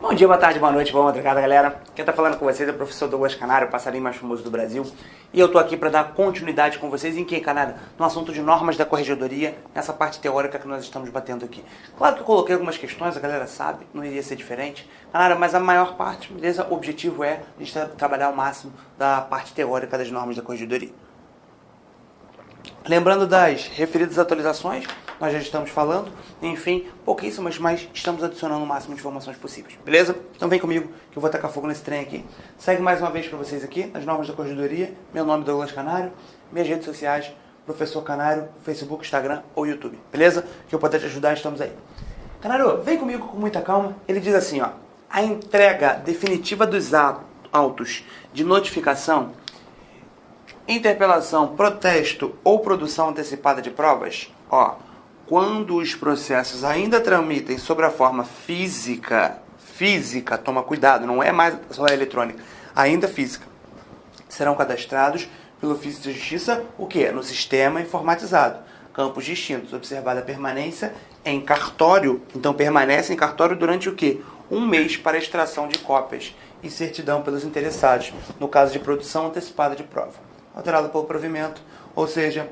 Bom dia, boa tarde, boa noite, boa madrugada, galera. Quem tá falando com vocês é o professor Douglas Canário, o passarinho mais famoso do Brasil. E eu tô aqui para dar continuidade com vocês em que, Canário? No assunto de normas da corregedoria, nessa parte teórica que nós estamos batendo aqui. Claro que eu coloquei algumas questões, a galera sabe, não iria ser diferente, Canário, mas a maior parte, beleza? O objetivo é a gente trabalhar o máximo da parte teórica das normas da corregedoria. Lembrando das referidas atualizações, nós já estamos falando, enfim, pouquíssimas, mas estamos adicionando o máximo de informações possíveis, beleza? Então vem comigo que eu vou tacar fogo nesse trem aqui. Segue mais uma vez para vocês aqui, nas normas da corregedoria. Meu nome é Douglas Canário, minhas redes sociais, Professor Canário, Facebook, Instagram ou YouTube, beleza? Que eu puder te ajudar, estamos aí. Canário, vem comigo com muita calma. Ele diz assim, ó, a entrega definitiva dos autos de notificação, interpelação, protesto ou produção antecipada de provas, ó, quando os processos ainda tramitem sobre a forma física, toma cuidado, não é mais só eletrônica, ainda física, serão cadastrados pelo ofício de justiça, o quê? No sistema informatizado. Campos distintos, observada a permanência em cartório, então permanece em cartório durante o quê? 1 mês para extração de cópias e certidão pelos interessados, no caso de produção antecipada de prova. Alterado pelo provimento, ou seja,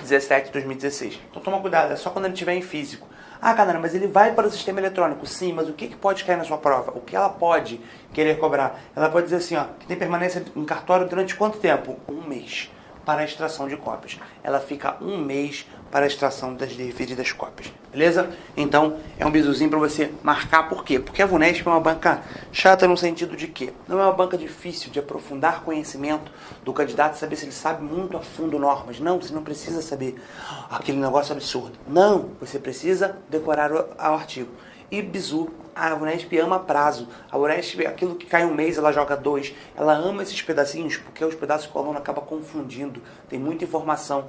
17 de 2016. Então toma cuidado, é só quando ele estiver em físico. Ah, Canário, mas ele vai para o sistema eletrônico. Sim, mas o que pode cair na sua prova? O que ela pode querer cobrar? Ela pode dizer assim, ó, que tem permanência em cartório durante quanto tempo? 1 mês para a extração de cópias. Ela fica 1 mês para a extração das referidas cópias. Beleza? Então, é um bizuzinho para você marcar. Por quê? Porque a VUNESP é uma banca chata no sentido de que não é uma banca difícil de aprofundar conhecimento do candidato, saber se ele sabe muito a fundo normas. Não, você não precisa saber aquele negócio absurdo. Não, você precisa decorar o artigo. E bizu, a VUNESP ama prazo. A VUNESP, aquilo que cai 1 mês, ela joga 2. Ela ama esses pedacinhos, porque os pedaços que o aluno acaba confundindo. Tem muita informação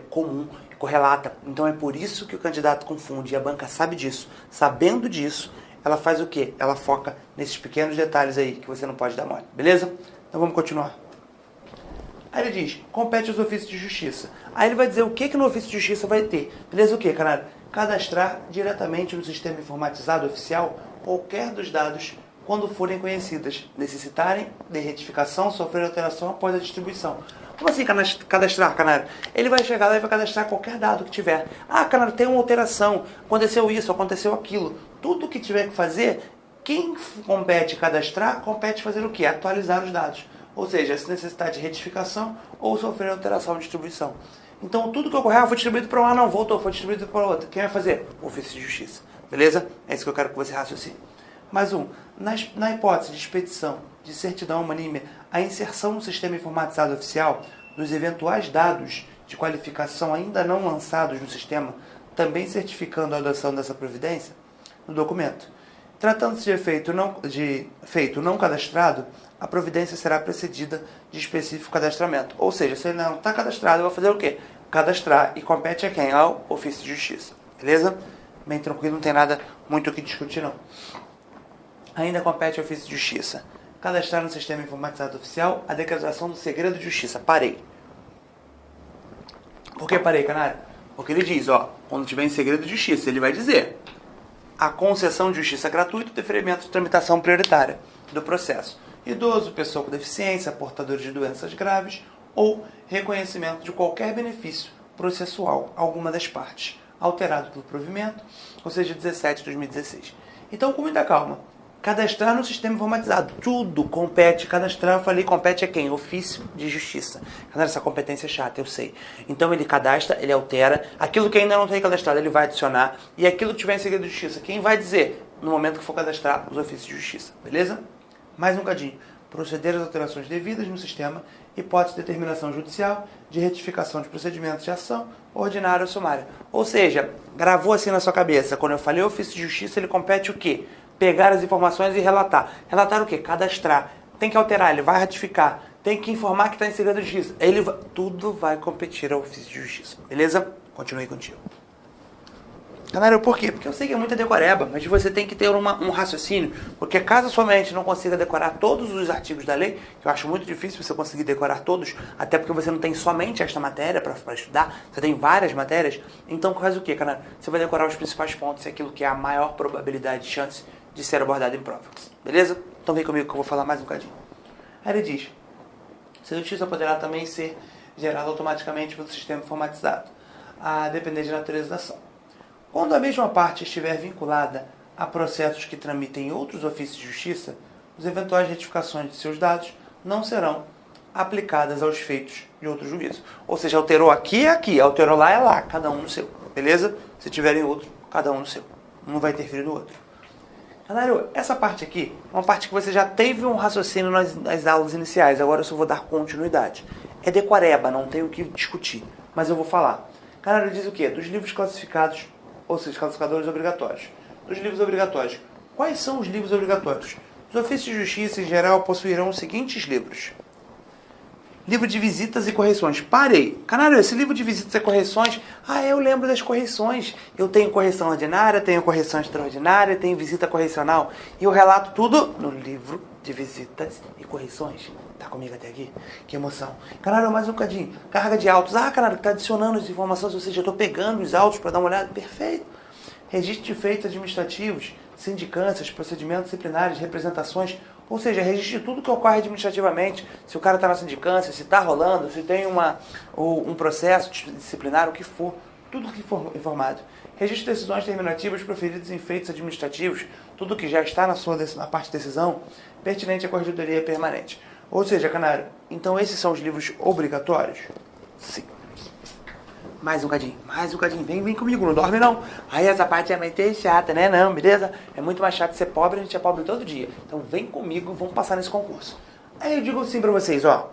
comum, correlata. Então é por isso que o candidato confunde. E a banca sabe disso. Sabendo disso, ela faz o quê? Ela foca nesses pequenos detalhes aí, que você não pode dar mole. Beleza? Então vamos continuar. Aí ele diz, compete aos ofícios de justiça. Aí ele vai dizer o que no ofício de justiça vai ter. Beleza o quê, Canário? Cadastrar diretamente no sistema informatizado oficial qualquer dos dados quando forem conhecidas, necessitarem de retificação, sofrer alteração após a distribuição. Como assim cadastrar, Canário? Ele vai chegar lá e vai cadastrar qualquer dado que tiver. Ah, Canário, tem uma alteração, aconteceu isso, aconteceu aquilo. Tudo que tiver que fazer, quem compete cadastrar, compete fazer o quê? Atualizar os dados. Ou seja, se necessitar de retificação ou sofrer alteração de distribuição. Então, tudo que ocorrer, foi distribuído para um, não voltou, foi distribuído para o outro. Quem vai fazer? O ofício de justiça. Beleza? É isso que eu quero que você raciocine. Mais um. Na hipótese de expedição de certidão unânime, a inserção no sistema informatizado oficial dos eventuais dados de qualificação ainda não lançados no sistema, também certificando a adoção dessa providência no documento. Tratando-se de feito não cadastrado, a providência será precedida de específico cadastramento. Ou seja, se ele não está cadastrado, eu vou fazer o quê? Cadastrar. E compete a quem? Ao ofício de justiça. Beleza? Bem tranquilo, não tem nada muito o que discutir, não. Ainda compete ao ofício de justiça cadastrar no sistema informatizado oficial a decretação do segredo de justiça. Parei. Por que parei, Canário? Porque ele diz, ó, quando tiver em segredo de justiça, ele vai dizer a concessão de justiça gratuita, deferimento de tramitação prioritária do processo. Idoso, pessoa com deficiência, portador de doenças graves ou reconhecimento de qualquer benefício processual, alguma das partes, alterado pelo provimento, ou seja, 17 de 2016. Então, com muita calma, cadastrar no sistema informatizado, tudo compete, cadastrar, eu falei, compete a quem? Ofício de justiça. Essa competência é chata, eu sei. Então ele cadastra, ele altera, aquilo que ainda não tem cadastrado, ele vai adicionar, e aquilo que tiver em segredo de justiça, quem vai dizer? No momento que for cadastrar os ofícios de justiça, beleza? Mais um cadinho. Proceder às alterações devidas no sistema, hipótese de determinação judicial, de retificação de procedimentos de ação, ordinária ou sumária. Ou seja, gravou assim na sua cabeça, quando eu falei ofício de justiça, ele compete o quê? Pegar as informações e relatar. Relatar o quê? Cadastrar. Tem que alterar, ele vai ratificar. Tem que informar que está em segredo de justiça. Tudo vai competir ao ofício de justiça. Beleza? Continue contigo. Canário, por quê? Porque eu sei que é muita decoreba, mas você tem que ter um raciocínio, porque caso a sua mente não consiga decorar todos os artigos da lei, que eu acho muito difícil você conseguir decorar todos, até porque você não tem somente esta matéria para estudar, você tem várias matérias, então faz o quê, Canário? Você vai decorar os principais pontos e aquilo que é a maior probabilidade de chance de ser abordado em prova. Beleza? Então vem comigo que eu vou falar mais um bocadinho. Aí ele diz: se a justiça poderá também ser gerada automaticamente pelo sistema informatizado, a depender de natureza da ação. Quando a mesma parte estiver vinculada a processos que tramitem outros ofícios de justiça, as eventuais retificações de seus dados não serão aplicadas aos feitos de outro juízo. Ou seja, alterou aqui é aqui, alterou lá é lá, cada um no seu. Beleza? Se tiverem outro, cada um no seu. Um vai interferir no outro. Canário, essa parte aqui é uma parte que você já teve um raciocínio nas aulas iniciais, agora eu só vou dar continuidade. É decoreba, não tem o que discutir, mas eu vou falar. Canário diz o quê? Dos livros classificados, ou seja, classificadores obrigatórios. Dos livros obrigatórios. Quais são os livros obrigatórios? Os ofícios de justiça, em geral, possuirão os seguintes livros. Livro de visitas e correções. Parei. Canário, esse livro de visitas e correções, eu lembro das correções. Eu tenho correção ordinária, tenho correção extraordinária, tenho visita correcional. E eu relato tudo no livro de visitas e correções. Tá comigo até aqui? Que emoção. Canário, mais um bocadinho. Carga de autos. Canário, tá adicionando as informações, ou seja, eu tô pegando os autos para dar uma olhada. Perfeito. Registro de feitos administrativos, sindicâncias, procedimentos disciplinares, representações, ou seja, registro de tudo que ocorre administrativamente, se o cara está na sindicância, se está rolando, se tem um processo disciplinar, o que for, tudo que for informado. Registro de decisões terminativas proferidas em feitos administrativos, tudo que já está na parte de decisão, pertinente à corregedoria permanente. Ou seja, Canário, então esses são os livros obrigatórios? Sim. Mais um cadinho, vem comigo, não dorme não. Aí essa parte é meio chata, né? Não, beleza? É muito mais chato ser pobre, a gente é pobre todo dia. Então vem comigo, vamos passar nesse concurso. Aí eu digo assim pra vocês, ó.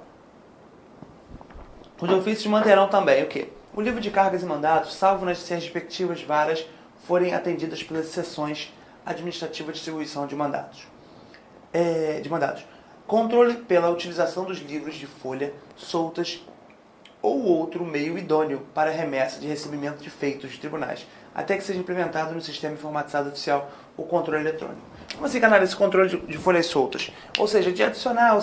Os ofícios manterão também o quê? O livro de cargas e mandatos, salvo nas respectivas varas forem atendidas pelas seções administrativas de distribuição de mandatos. Controle pela utilização dos livros de folha soltas ou outro meio idôneo para remessa de recebimento de feitos de tribunais, até que seja implementado no sistema informatizado oficial o controle eletrônico. Como assim, Canário, esse controle de folhas soltas? Ou seja, de adicionar,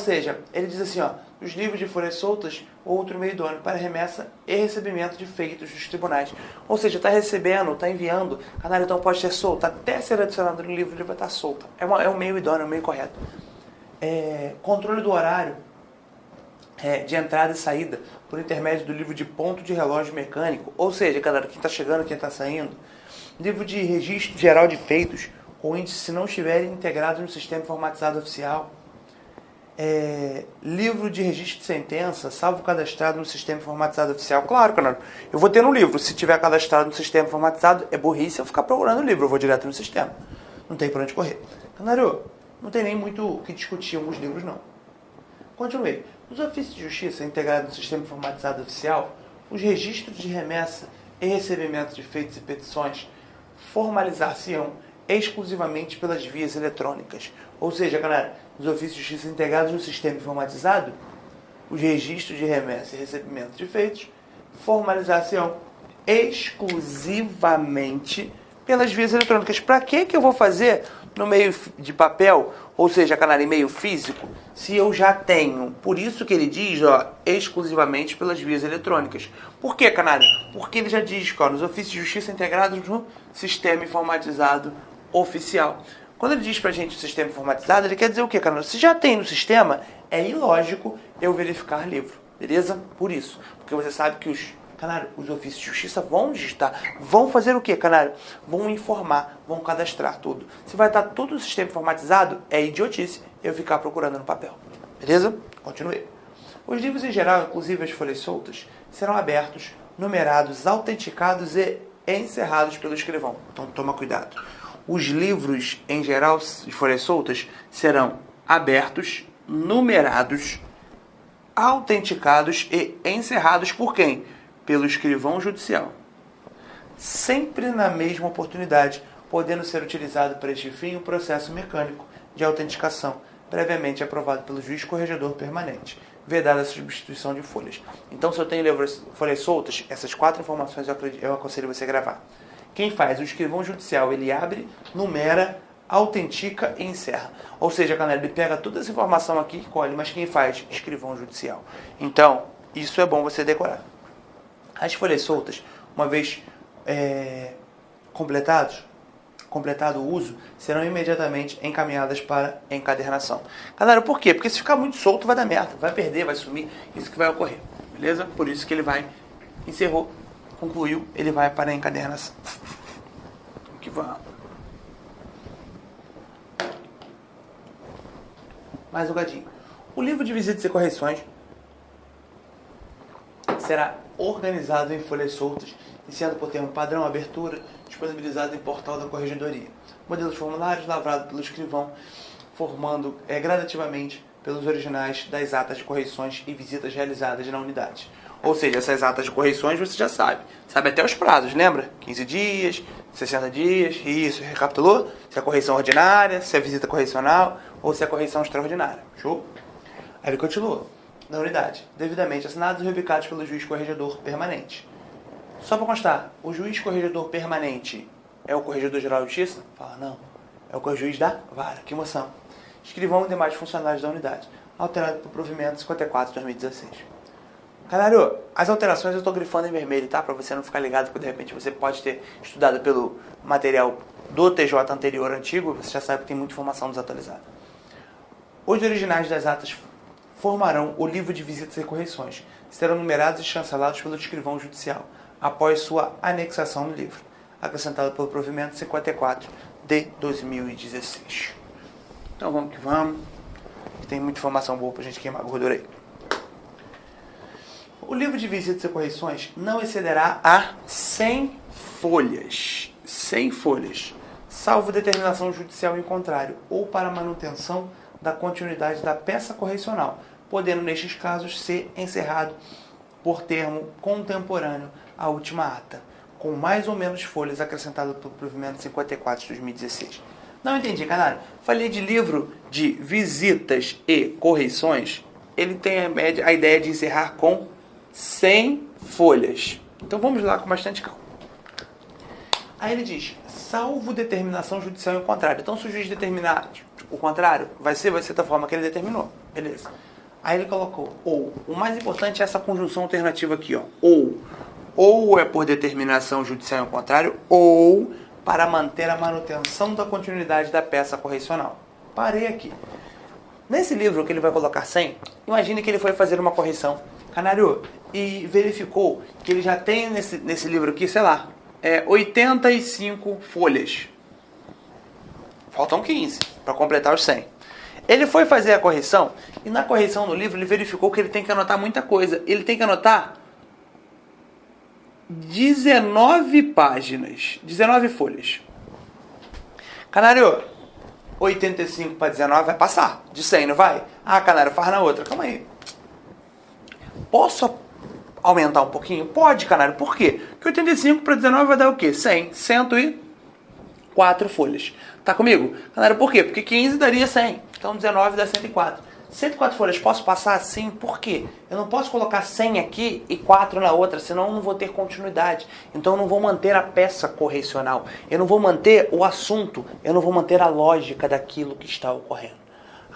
ele diz assim, os livros de folhas soltas ou outro meio idôneo para remessa e recebimento de feitos dos tribunais. Ou seja, está recebendo, está enviando, Canário, então pode ser solto, até ser adicionado no livro, ele vai estar solto. É um meio idôneo, é um meio correto. Controle do horário de entrada e saída por intermédio do livro de ponto de relógio mecânico, ou seja, galera, quem está chegando, quem está saindo, livro de registro geral de feitos ou índice se não estiverem integrados no sistema informatizado oficial, livro de registro de sentença, salvo cadastrado no sistema informatizado oficial. Claro, Canário, eu vou ter no livro, se tiver cadastrado no sistema informatizado, é burrice eu ficar procurando o livro, eu vou direto no sistema, não tem por onde correr. Canário, não tem nem muito o que discutir alguns livros, não. Continuei. Os ofícios de justiça integrados no sistema informatizado oficial, os registros de remessa e recebimento de feitos e petições formalizar-se-ão exclusivamente pelas vias eletrônicas. Ou seja, galera, os ofícios de justiça integrados no sistema informatizado, os registros de remessa e recebimento de feitos formalizar-se-ão exclusivamente pelas vias eletrônicas. Para que eu vou fazer no meio de papel, ou seja, Canário, em meio físico, se eu já tenho? Por isso que ele diz, exclusivamente pelas vias eletrônicas. Por que, Canário? Porque ele já diz, nos ofícios de justiça integrados no sistema informatizado oficial. Quando ele diz pra gente o sistema informatizado, ele quer dizer o quê, Canário? Se já tem no sistema, é ilógico eu verificar livro, beleza? Por isso, porque você sabe que os ofícios de justiça vão digitar, vão fazer o quê, Canário? Vão informar, vão cadastrar tudo. Se vai estar tudo no sistema informatizado, é idiotice eu ficar procurando no papel. Beleza? Continue. Os livros em geral, inclusive as folhas soltas, serão abertos, numerados, autenticados e encerrados pelo escrivão. Então toma cuidado. Os livros em geral, as folhas soltas, serão abertos, numerados, autenticados e encerrados por quem? Pelo escrivão judicial, sempre na mesma oportunidade, podendo ser utilizado para este fim o processo mecânico de autenticação, previamente aprovado pelo juiz corregedor permanente, vedada a substituição de folhas. Então, se eu tenho folhas soltas, essas 4 informações eu aconselho você a gravar. Quem faz? O escrivão judicial, ele abre, numera, autentica e encerra. Ou seja, ele pega toda essa informação aqui e colhe, mas quem faz? Escrivão judicial. Então, isso é bom você decorar. As folhas soltas, uma vez completados, completado o uso, serão imediatamente encaminhadas para encadernação. Galera, por quê? Porque se ficar muito solto vai dar merda, vai perder, vai sumir, isso que vai ocorrer, beleza? Por isso que ele vai, encerrou, concluiu, ele vai para a encadernação. Que vamos. Mais um gadinho. O livro de visitas e correções será organizado em folhas soltas, iniciado por termo padrão, abertura, disponibilizado em portal da corregedoria. Modelos formulários lavrados pelo escrivão, formando gradativamente pelos originais das atas de correções e visitas realizadas na unidade. Ou seja, essas atas de correções você já sabe. Sabe até os prazos, lembra? 15 dias, 60 dias, isso, recapitulou? Se é correção ordinária, se é visita correcional ou se é correção extraordinária. Show? Aí ele continua. Na unidade, devidamente assinados e rubricados pelo juiz corregedor permanente. Só para constar, o juiz corregedor permanente é o Corregedor-Geral de Justiça? Fala, não. É o juiz da vara. Que emoção. Escrivão e demais funcionários da unidade. Alterado por provimento 54 de 2016. Caralho, as alterações eu estou grifando em vermelho, tá? Para você não ficar ligado, porque de repente você pode ter estudado pelo material do TJ anterior, antigo, você já sabe que tem muita informação desatualizada. Os originais das atas formarão o livro de visitas e correções. Serão numerados e chancelados pelo escrivão judicial, após sua anexação no livro, acrescentado pelo provimento 54 de 2016. Então vamos que vamos. Tem muita informação boa pra gente queimar a gordura aí. O livro de visitas e correções não excederá a 100 folhas. 100 folhas. Salvo determinação judicial em contrário, ou para manutenção da continuidade da peça correcional, podendo, nestes casos, ser encerrado por termo contemporâneo à última ata, com mais ou menos folhas acrescentado pelo provimento 54 de 2016. Não entendi, canário. Falei de livro de visitas e correções, ele tem a ideia de encerrar com 100 folhas. Então vamos lá com bastante calma. Aí ele diz, salvo determinação judicial em contrário. Então se o juiz determinar o contrário, vai ser da forma que ele determinou. Beleza. Aí ele colocou ou. O mais importante é essa conjunção alternativa aqui, ó. Ou é por determinação judicial em contrário, ou para manter a manutenção da continuidade da peça correcional. Parei aqui. Nesse livro que ele vai colocar 100, imagine que ele foi fazer uma correção, canário, e verificou que ele já tem nesse livro aqui, sei lá, 85 folhas. Faltam 15 para completar os 100. Ele foi fazer a correção e na correção no livro ele verificou que ele tem que anotar muita coisa. Ele tem que anotar 19 páginas, 19 folhas. Canário, 85 para 19 vai passar. De 100, não vai? Ah, canário, faz na outra. Calma aí. Posso aumentar um pouquinho? Pode, canário. Por quê? Porque 85 para 19 vai dar o quê? 100. 104 folhas. Tá comigo? Canário, por quê? Porque 15 daria 100. Então 19 dá 104. 104 folhas, posso passar assim? Por quê? Eu não posso colocar 100 aqui e 4 na outra, senão eu não vou ter continuidade. Então eu não vou manter a peça correcional. Eu não vou manter o assunto. Eu não vou manter a lógica daquilo que está ocorrendo.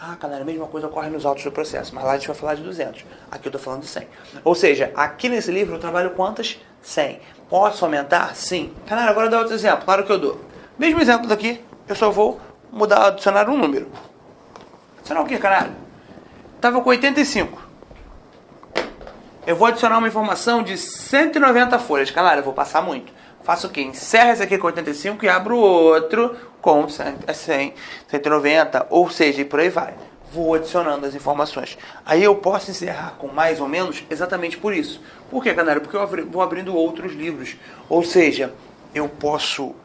Ah, canário, a mesma coisa ocorre nos autos do processo, mas lá a gente vai falar de 200. Aqui eu estou falando de 100. Ou seja, aqui nesse livro eu trabalho quantas? 100. Posso aumentar? Sim. Canário, agora dá outro exemplo. Claro que eu dou. Mesmo exemplo daqui, eu só vou mudar, adicionar um número. Adicionar o quê, canário? Estava com 85. Eu vou adicionar uma informação de 190 folhas. Canário, eu vou passar muito. Faço o quê? Encerro esse aqui com 85 e abro outro com 100, 190, ou seja, e por aí vai. Vou adicionando as informações. Aí eu posso encerrar com mais ou menos exatamente por isso. Por quê, canário? Porque eu vou abrindo outros livros. Ou seja, eu posso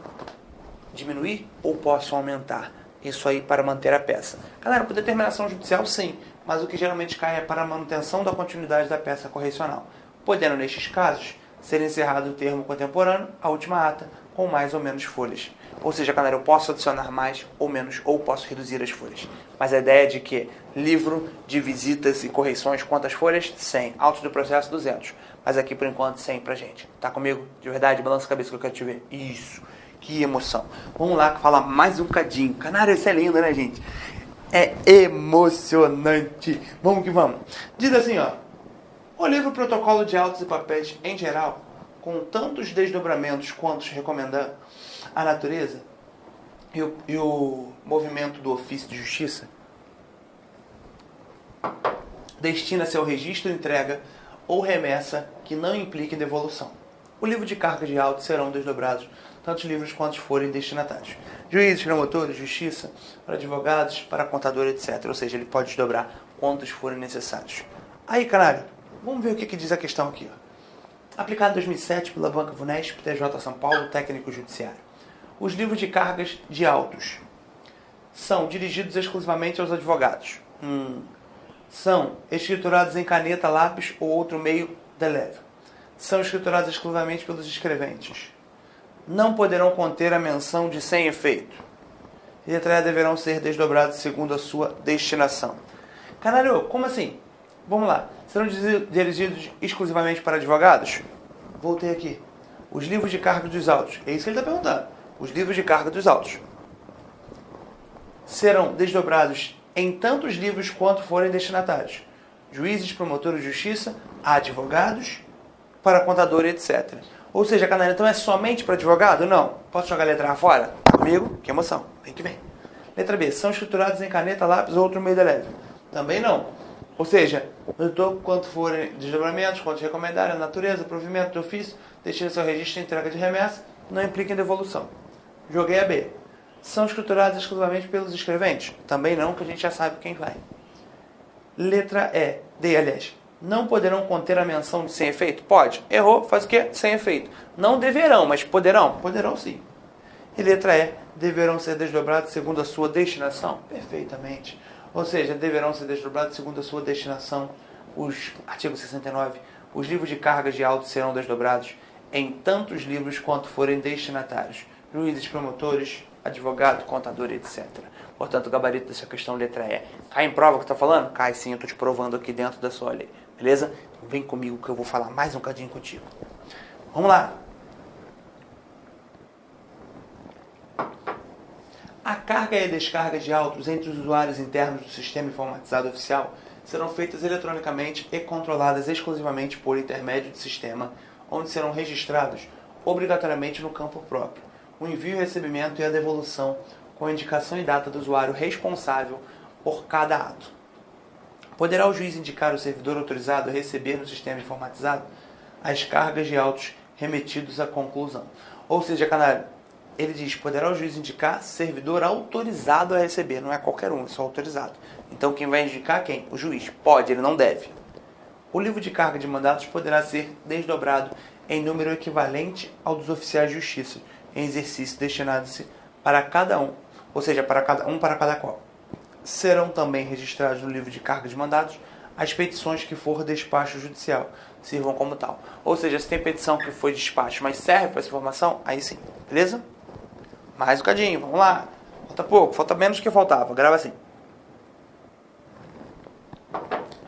diminuir ou posso aumentar. Isso aí para manter a peça. Galera, por determinação judicial, sim. Mas o que geralmente cai é para a manutenção da continuidade da peça correcional. Podendo, nestes casos, ser encerrado o termo contemporâneo, a última ata, com mais ou menos folhas. Ou seja, galera, eu posso adicionar mais ou menos, ou posso reduzir as folhas. Mas a ideia é de que livro de visitas e correções, quantas folhas? 100. Autos do processo, 200. Mas aqui, por enquanto, 100 pra gente. Tá comigo? De verdade? Balança a cabeça que eu quero te ver. Isso. Que emoção. Vamos lá falar mais um cadinho. Canário, isso é lindo, né, gente? É emocionante. Vamos que vamos. Diz assim, ó. O livro Protocolo de Autos e Papéis, em geral, com tantos desdobramentos quantos recomenda a natureza, e o movimento do ofício de justiça destina-se ao registro, entrega ou remessa que não implique devolução. O livro de cargas de autos serão desdobrados, tantos livros quantos forem destinatários. Juízes, promotores, justiça, para advogados, para contador, etc. Ou seja, ele pode desdobrar quantos forem necessários. Aí, caralho, vamos ver o que diz a questão aqui. Ó. Aplicado em 2007 pela Banca Vunesp, TJ São Paulo, técnico judiciário. Os livros de cargas de autos são dirigidos exclusivamente aos advogados. São escriturados em caneta, lápis ou outro meio de leve. São escriturados exclusivamente pelos escreventes. Não poderão conter a menção de sem efeito. Letra E deverão ser desdobrados segundo a sua destinação. Caralho, como assim? Vamos lá. Serão dirigidos exclusivamente para advogados? Voltei aqui. Os livros de carga dos autos. É isso que ele está perguntando. Os livros de carga dos autos serão desdobrados em tantos livros quanto forem destinatários. Juízes, promotores de justiça, advogados, para contador, etc. Ou seja, canalha, então é somente para advogado? Não. Posso jogar a letra A fora? Tá comigo? Que emoção. Vem que vem. Letra B. São escriturados em caneta, lápis ou outro meio de leve? Também não. Ou seja, quanto forem desdobramentos, quantos recomendarem, a natureza, provimento do ofício, destina-se ao registro e entrega de remessa, não implica em devolução. Joguei a B. São escriturados exclusivamente pelos escreventes? Também não, que a gente já sabe quem vai. Letra E. D, aliás. Não poderão conter a menção de sem efeito? Pode. Errou, faz o quê? Sem efeito. Não deverão, mas poderão? Poderão sim. E letra E. Deverão ser desdobrados segundo a sua destinação? Perfeitamente. Ou seja, deverão ser desdobrados segundo a sua destinação. Os artigo 69. Os livros de cargas de autos serão desdobrados em tantos livros quanto forem destinatários. Juízes, promotores, advogado, contador, etc. Portanto, o gabarito dessa questão, letra E. Cai em prova o que está falando? Cai sim, eu estou te provando aqui dentro da sua lei. Beleza? Então, vem comigo que eu vou falar mais um cadinho contigo. Vamos lá. A carga e a descarga de autos entre os usuários internos do sistema informatizado oficial serão feitas eletronicamente e controladas exclusivamente por intermédio de sistema, onde serão registrados obrigatoriamente no campo próprio o envio e recebimento e a devolução com a indicação e data do usuário responsável por cada ato. Poderá o juiz indicar o servidor autorizado a receber no sistema informatizado as cargas de autos remetidos à conclusão. Ou seja, canalha, ele diz, poderá o juiz indicar servidor autorizado a receber, não é qualquer um, é só autorizado. Então quem vai indicar quem? O juiz. Pode, ele não deve. O livro de carga de mandatos poderá ser desdobrado em número equivalente ao dos oficiais de justiça, em exercício destinado-se para cada um, ou seja, para cada qual. Serão também registrados no livro de carga de mandatos as petições que for despacho judicial, sirvam como tal. Ou seja, se tem petição que foi despacho, mas serve para essa informação, aí sim, beleza? Mais um cadinho, vamos lá. Falta pouco, falta menos do que faltava, grava assim.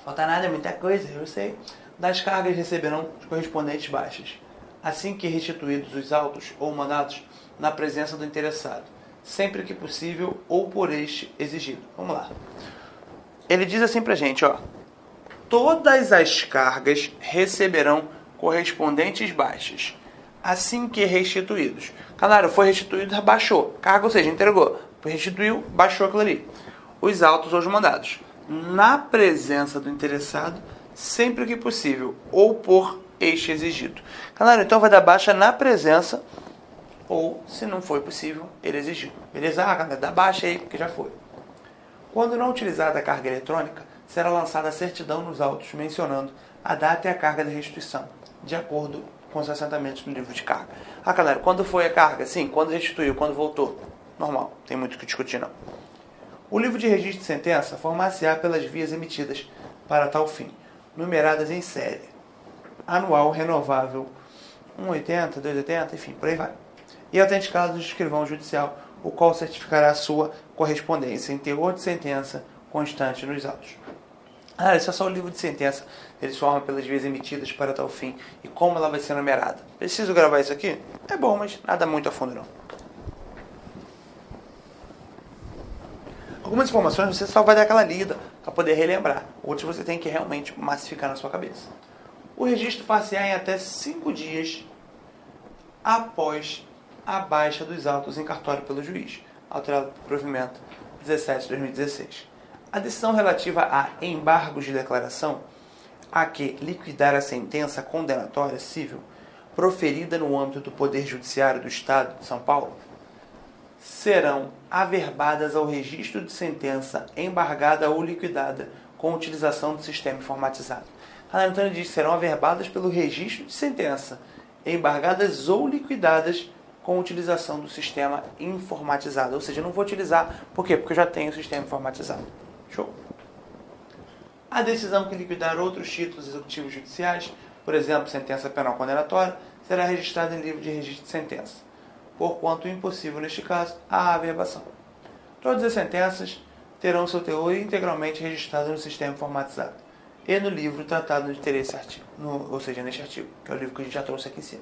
Falta nada, é muita coisa, eu sei. Das cargas receberão os correspondentes baixas, assim que restituídos os autos ou mandatos na presença do interessado, sempre que possível ou por este exigido. Vamos lá. Ele diz assim pra gente, ó. Todas as cargas receberão correspondentes baixas, assim que restituídos. Claro, foi restituído, baixou. Carga, ou seja, entregou. Restituiu, baixou aquilo ali. Os autos ou os mandados, na presença do interessado, sempre que possível, ou por este exigido. Claro, então vai dar baixa na presença, ou, se não for possível, ele exigiu. Beleza? Ah, dá baixa aí, porque já foi. Quando não utilizada a carga eletrônica, será lançada a certidão nos autos mencionando a data e a carga da restituição, de acordo com os assentamentos no livro de carga. Ah, galera, quando foi a carga? Sim, quando restituiu, quando voltou. Normal, tem muito o que discutir não. O livro de registro de sentença formar-se-á pelas vias emitidas para tal fim, numeradas em série, anual, renovável, 180, 280, enfim, por aí vai. E autenticado do escrivão judicial, o qual certificará a sua correspondência em teor de sentença constante nos autos. Ah, esse é só o livro de sentença. Eles formam pelas vias emitidas para tal fim e como ela vai ser numerada. Preciso gravar isso aqui? É bom, mas nada muito a fundo não. Algumas informações você só vai dar aquela lida para poder relembrar. Outras você tem que realmente massificar na sua cabeça. O registro far-se-á em até 5 dias após a baixa dos autos em cartório pelo juiz. alterado por provimento 17/2016. A decisão relativa a embargos de declaração, a que liquidar a sentença condenatória civil proferida no âmbito do Poder Judiciário do Estado de São Paulo, serão averbadas ao registro de sentença embargada ou liquidada com utilização do sistema informatizado. Então ele diz que serão averbadas pelo registro de sentença, embargadas ou liquidadas com utilização do sistema informatizado. Ou seja, eu não vou utilizar, por quê? Porque eu já tenho o sistema informatizado. Show? A decisão que liquidar outros títulos executivos judiciais, por exemplo, sentença penal condenatória, será registrada em livro de registro de sentença, porquanto impossível, neste caso, a averbação. Todas as sentenças terão seu teor integralmente registrado no sistema informatizado e no livro tratado no interesse artigo, ou seja, neste artigo, que é o livro que a gente já trouxe aqui em cima.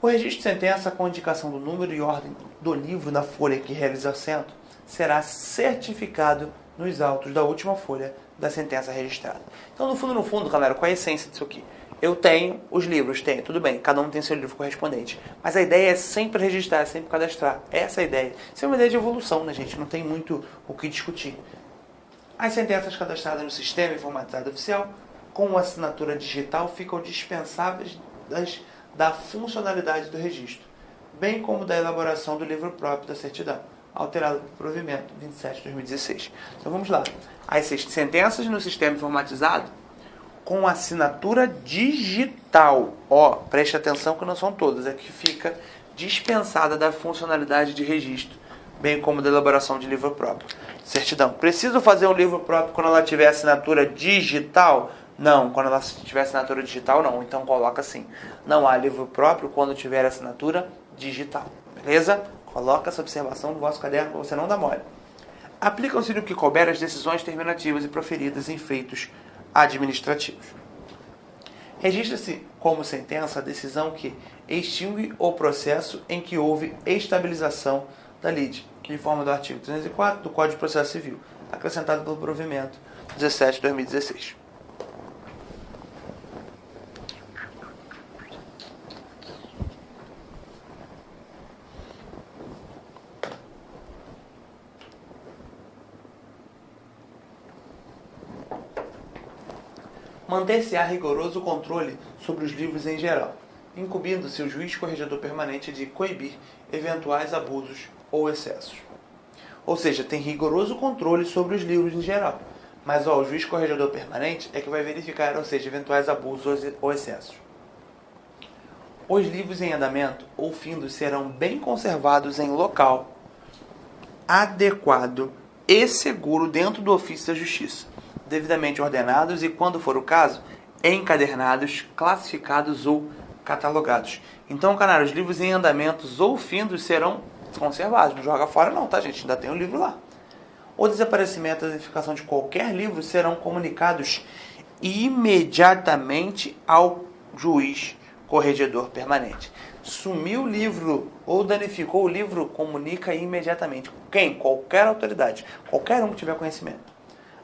O registro de sentença, com indicação do número e ordem do livro na folha que realiza assento, será certificado nos autos da última folha da sentença registrada. Então, no fundo, galera, qual é a essência disso aqui? Eu tenho os livros, tudo bem, cada um tem seu livro correspondente. Mas a ideia é sempre registrar, sempre cadastrar. Essa é a ideia. Isso é uma ideia de evolução, né, gente? Não tem muito o que discutir. As sentenças cadastradas no sistema informatizado oficial, com assinatura digital, ficam dispensáveis da funcionalidade do registro, bem como da elaboração do livro próprio da certidão, alterado por provimento 27/2016. Então vamos lá. As sentenças no sistema informatizado com assinatura digital. Preste atenção que não são todas, é que fica dispensada da funcionalidade de registro, bem como da elaboração de livro próprio. Certidão. Preciso fazer um livro próprio quando ela tiver assinatura digital? Não, quando ela tiver assinatura digital não. Então coloca assim: não há livro próprio quando tiver assinatura digital. Beleza? Coloca essa observação no vosso caderno para você não dar mole. Aplicam-se no que couber as decisões terminativas e proferidas em feitos administrativos. Registra-se como sentença a decisão que extingue o processo em que houve estabilização da lide, de forma do artigo 304 do Código de Processo Civil, acrescentado pelo provimento 17/2016. Manter-se-á rigoroso controle sobre os livros em geral, incumbindo-se o juiz corregedor permanente de coibir eventuais abusos ou excessos. Ou seja, tem rigoroso controle sobre os livros em geral, mas o juiz corregedor permanente é que vai verificar, ou seja, eventuais abusos ou excessos. Os livros em andamento ou findos serão bem conservados em local adequado e seguro dentro do ofício da justiça, devidamente ordenados e, quando for o caso, encadernados, classificados ou catalogados. Então, cara, os livros em andamentos ou findos serão conservados. Não joga fora não, tá, gente? Ainda tem um livro lá. O desaparecimento e a danificação de qualquer livro serão comunicados imediatamente ao juiz corregedor permanente. Sumiu o livro ou danificou o livro, comunica imediatamente. Quem? Qualquer autoridade. Qualquer um que tiver conhecimento.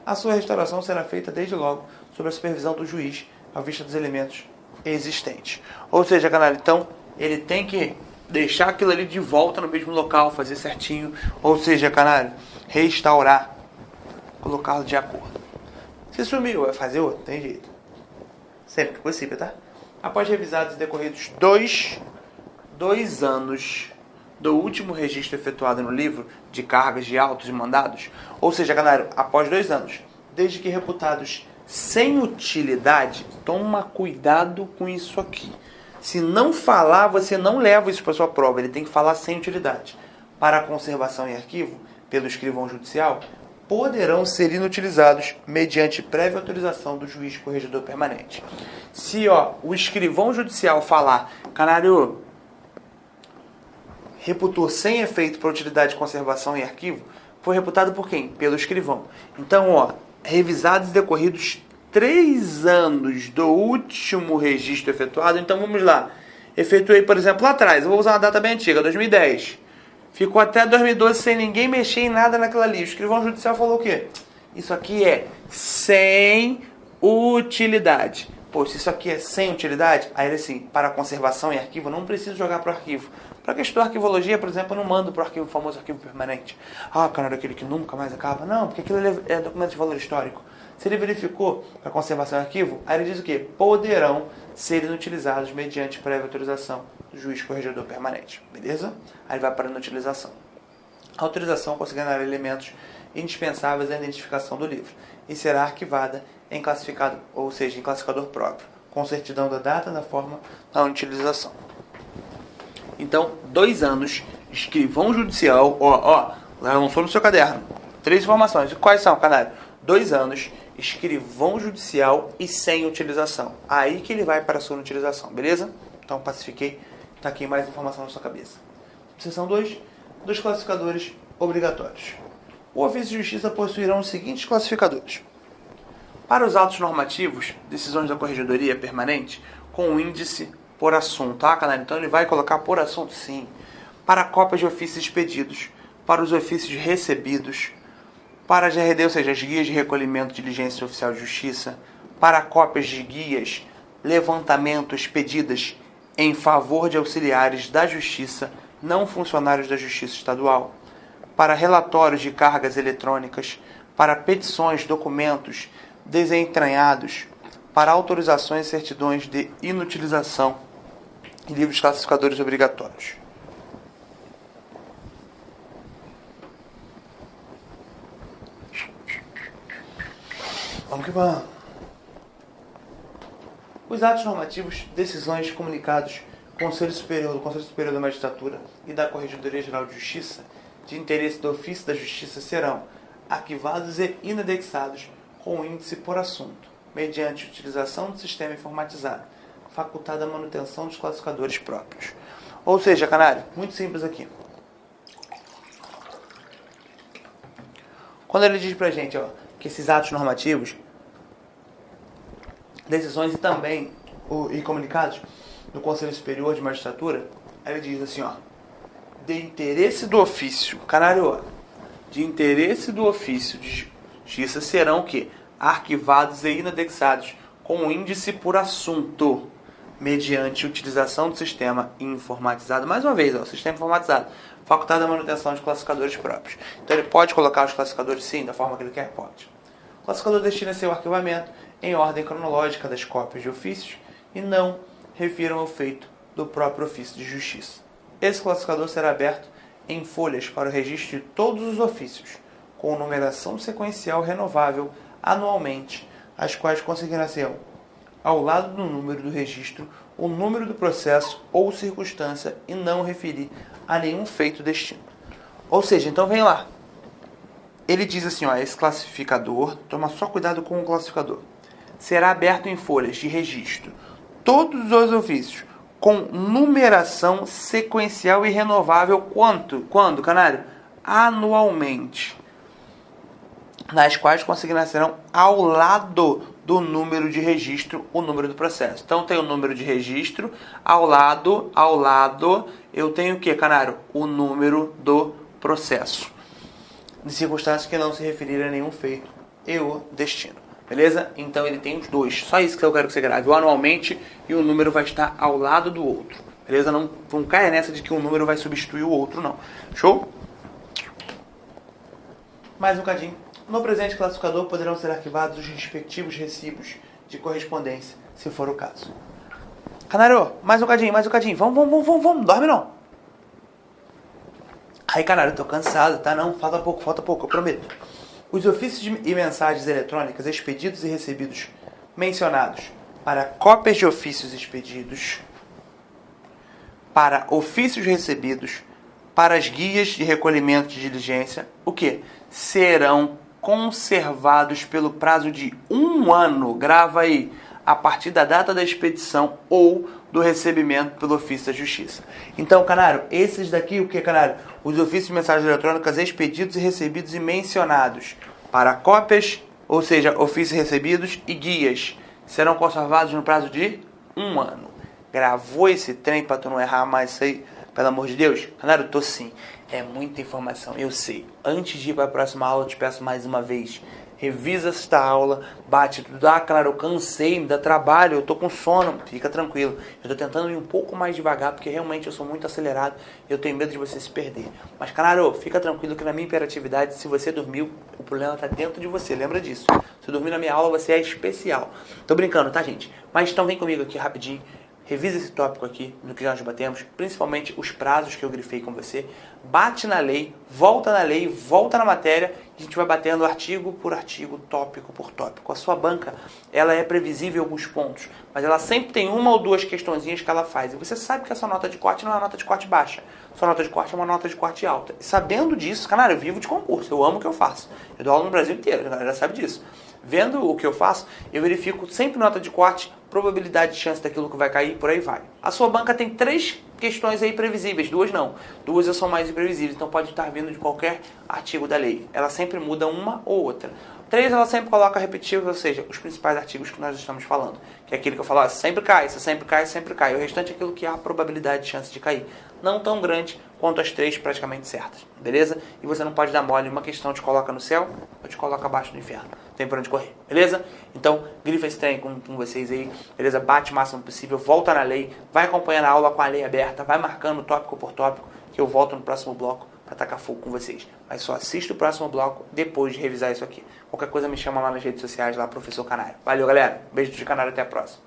A sua restauração será feita desde logo sob a supervisão do juiz, à vista dos elementos existentes. Ou seja, galera, então ele tem que deixar aquilo ali de volta no mesmo local, fazer certinho. Ou seja, canalha, restaurar, colocá-lo de acordo. Se sumiu, vai fazer outro, tem jeito. Sempre que possível, tá? Após revisados e decorridos dois anos do último registro efetuado no livro de cargas de autos e mandados, ou seja, galera, após 2 anos, desde que reputados sem utilidade, toma cuidado com isso aqui. Se não falar, você não leva isso para sua prova, ele tem que falar sem utilidade. Para a conservação em arquivo, pelo escrivão judicial, poderão ser inutilizados mediante prévia autorização do juiz corregedor permanente. Se o escrivão judicial falar, canário, reputou sem efeito para utilidade de conservação em arquivo, foi reputado por quem? Pelo escrivão. Então, revisados e decorridos 3 anos do último registro efetuado, então vamos lá. Efetuei, por exemplo, lá atrás, eu vou usar uma data bem antiga, 2010. Ficou até 2012 sem ninguém mexer em nada naquilo ali. O escrivão judicial falou o quê? Isso aqui é sem utilidade. Se isso aqui é sem utilidade, aí ele assim, para conservação em arquivo, não preciso jogar para o arquivo. Para a questão da arquivologia, por exemplo, eu não mando para o arquivo, famoso arquivo permanente. Ah, cara, aquele que nunca mais acaba. Não, porque aquilo é documento de valor histórico. Se ele verificou a conservação do arquivo, aí ele diz o quê? Poderão ser inutilizados mediante prévia autorização do juiz corregedor permanente. Beleza? Aí vai para a inutilização. A autorização considerará elementos indispensáveis à identificação do livro e será arquivada em classificado, ou seja, em classificador próprio, com certidão da data, da forma da utilização. Então, 2 anos, escrivão judicial, lançou no seu caderno. 3 informações. Quais são, canário? 2 anos, escrivão judicial e sem utilização. Aí que ele vai para a sua utilização, beleza? Então, pacifiquei. Está aqui mais informação na sua cabeça. Seção 2, dos classificadores obrigatórios. O ofício de justiça possuirá os seguintes classificadores. Para os autos normativos, decisões da corregedoria permanente, com o índice por assunto, tá, canário? Então ele vai colocar por assunto, sim. Para cópias de ofícios expedidos, para os ofícios recebidos, para as GRD, ou seja, as guias de recolhimento de diligência oficial de justiça, para cópias de guias, levantamento expedidas em favor de auxiliares da justiça, não funcionários da justiça estadual, para relatórios de cargas eletrônicas, para petições, documentos desentranhados, para autorizações e certidões de inutilização e livros classificadores obrigatórios. Vamos que vamos. Os atos normativos, decisões, comunicados do Conselho Superior da Magistratura e da Corregedoria Geral de Justiça, de interesse do ofício da Justiça, serão arquivados e inadexados com o índice por assunto, mediante utilização do sistema informatizado, facultada a manutenção dos classificadores próprios. Ou seja, canário, muito simples aqui. Quando ele diz pra gente que esses atos normativos, decisões e também e comunicados do Conselho Superior de Magistratura, aí ele diz assim, de interesse do ofício, canário, de interesse do ofício de justiça serão que arquivados e inadexados com índice por assunto, mediante utilização do sistema informatizado. Mais uma vez, sistema informatizado, facultado a manutenção de classificadores próprios. Então ele pode colocar os classificadores, sim, da forma que ele quer? Pode. O classificador destina seu arquivamento em ordem cronológica das cópias de ofícios e não refiram ao feito do próprio ofício de justiça. Esse classificador será aberto em folhas para o registro de todos os ofícios, com numeração sequencial renovável anualmente, as quais conseguirão, ao lado do número do registro, o número do processo ou circunstância e não referir a nenhum feito distinto. Ou seja, então vem lá. Ele diz assim, esse classificador, toma só cuidado com o classificador, será aberto em folhas de registro todos os ofícios com numeração sequencial e renovável quando, canário? Anualmente, nas quais consignarão ao lado do número de registro o número do processo. Então tem o número de registro, ao lado eu tenho o que, canário? O número do processo, de circunstâncias que não se referirem a nenhum feito e o destino. Beleza? Então ele tem os dois. Só isso que eu quero que você grave. O anualmente e o número vai estar ao lado do outro. Beleza? Não caia nessa de que um número vai substituir o outro, não. Show? Mais um cadinho. No presente classificador poderão ser arquivados os respectivos recibos de correspondência, se for o caso. Canário, mais um cadinho. Vamos. Dorme não. Aí, canário, eu tô cansado, tá? Não, falta pouco, eu prometo. Os ofícios e mensagens eletrônicas expedidos e recebidos mencionados para cópias de ofícios expedidos, para ofícios recebidos, para as guias de recolhimento de diligência, o que? Serão conservados pelo prazo de 1 ano, grava aí, a partir da data da expedição ou do recebimento pelo ofício da justiça. Então, canário, esses daqui, o que, canário? Os ofícios de mensagens eletrônicas expedidos e recebidos e mencionados para cópias, ou seja, ofícios recebidos e guias, serão conservados no prazo de 1 ano. Gravou esse trem para tu não errar mais isso aí? Pelo amor de Deus? Canário, tô sim. É muita informação, eu sei. Antes de ir para a próxima aula, eu te peço mais uma vez. revisa esta aula, bate, claro, eu cansei, me dá trabalho, eu tô com sono, fica tranquilo. Eu tô tentando ir um pouco mais devagar, porque realmente eu sou muito acelerado, eu tenho medo de você se perder. Mas, claro, fica tranquilo que na minha hiperatividade, se você dormiu, o problema tá dentro de você, lembra disso. Se dormir na minha aula, você é especial. Tô brincando, tá, gente? Mas então vem comigo aqui rapidinho. Revisa esse tópico aqui, no que nós batemos, principalmente os prazos que eu grifei com você. Bate na lei, volta na matéria, e a gente vai batendo artigo por artigo, tópico por tópico. A sua banca, ela é previsível em alguns pontos, mas ela sempre tem uma ou duas questõezinhas que ela faz. E você sabe que a sua nota de corte não é uma nota de corte baixa. Sua nota de corte é uma nota de corte alta. E sabendo disso, cara, eu vivo de concurso, eu amo o que eu faço. Eu dou aula no Brasil inteiro, a galera sabe disso. Vendo o que eu faço, eu verifico sempre nota de corte, probabilidade de chance daquilo que vai cair, por aí vai. A sua banca tem 3 questões aí previsíveis, 2 não. 2 são mais imprevisíveis, então pode estar vindo de qualquer artigo da lei. Ela sempre muda uma ou outra. 3 ela sempre coloca repetitivos, ou seja, os principais artigos que nós estamos falando. Que é aquele que eu falo, sempre cai, sempre cai, sempre cai. O restante é aquilo que há a probabilidade de chance de cair. Não tão grande quanto as 3 praticamente certas, beleza? E você não pode dar mole, uma questão te coloca no céu ou te coloca abaixo do inferno. Tem por onde correr, beleza? Então, grifa esse trem com vocês aí, beleza? Bate o máximo possível, volta na lei, vai acompanhando a aula com a lei aberta, vai marcando tópico por tópico, que eu volto no próximo bloco para tacar fogo com vocês. Mas só assista o próximo bloco depois de revisar isso aqui. Qualquer coisa me chama lá nas redes sociais, lá, Professor Canário. Valeu, galera. Beijo de Canário, até a próxima.